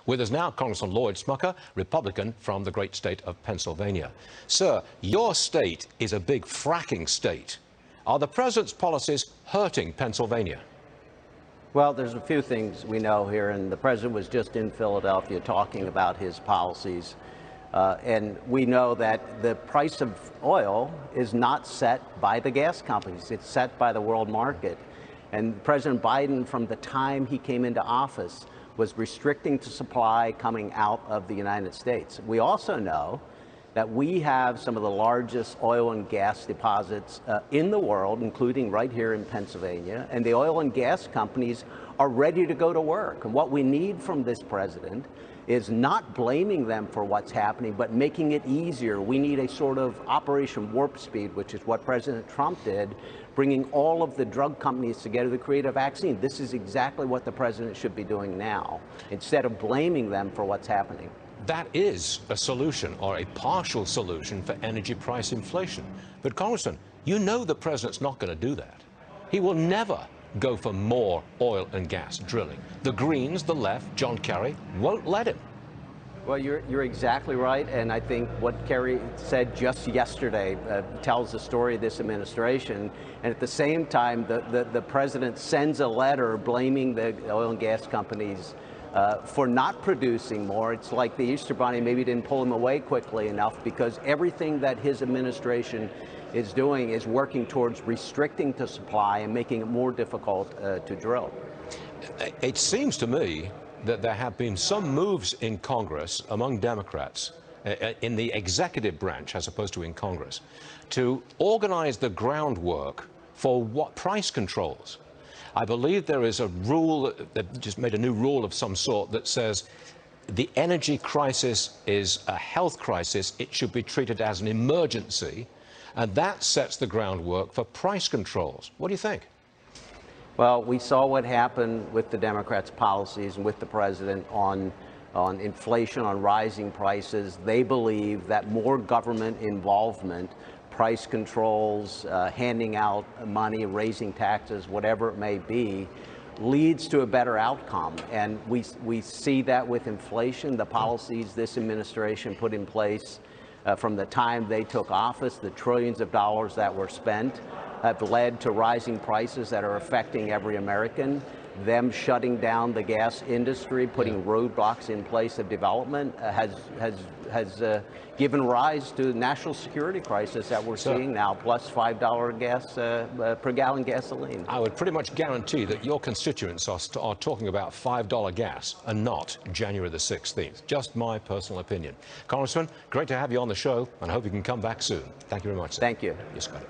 With us now, Congressman Lloyd Smucker, Republican from the great state of Pennsylvania. Sir, your state is a big fracking state. Are the president's policies hurting Pennsylvania? Well, there's a few things we know here, and the president was just in Philadelphia talking about his policies. And we know that the price of oil is not set by the gas companies. It's set by the world market. And President Biden, from the time he came into office, was restricting the supply coming out of the United States. We also know that we have some of the largest oil and gas deposits in the world, including right here in Pennsylvania, and the oil and gas companies are ready to go to work. And what we need from this president is not blaming them for what's happening, but making it easier. We need a sort of Operation Warp Speed, which is what President Trump did, bringing all of the drug companies together to create a vaccine. This is exactly what the president should be doing now, instead of blaming them for what's happening. That is a solution, or a partial solution, for energy price inflation. But, Congressman, you know the president's not going to do that. He will never go for more oil and gas drilling. The Greens, the left, John Kerry, won't let him. Well, you're exactly right, and I think what Kerry said just yesterday tells the story of this administration. And at the same time, the president sends a letter blaming the oil and gas companies for not producing more. It's like the Easter Bunny maybe didn't pull him away quickly enough, because everything that his administration is doing is working towards restricting the supply and making it more difficult to drill. It seems to me that there have been some moves in Congress among Democrats, in the executive branch as opposed to in Congress, to organize the groundwork for what price controls. I believe there is a rule, they've just made a new rule of some sort that says the energy crisis is a health crisis. It should be treated as an emergency, and that sets the groundwork for price controls. What do you think? Well, we saw what happened with the Democrats' policies and with the president on inflation, on rising prices. They believe that more government involvement, price controls, handing out money, raising taxes, whatever it may be, leads to a better outcome. And we see that with inflation. The policies this administration put in place from the time they took office, the trillions of dollars that were spent, have led to rising prices that are affecting every American. Them shutting down the gas industry, putting roadblocks in place of development has given rise to the national security crisis that we're seeing now, plus $5 gas per gallon gasoline. I would pretty much guarantee that your constituents are talking about $5 gas and not January the 16th. Just my personal opinion. Congressman, great to have you on the show, and I hope you can come back soon. Thank you very much, sir. Thank you. Yes, got it.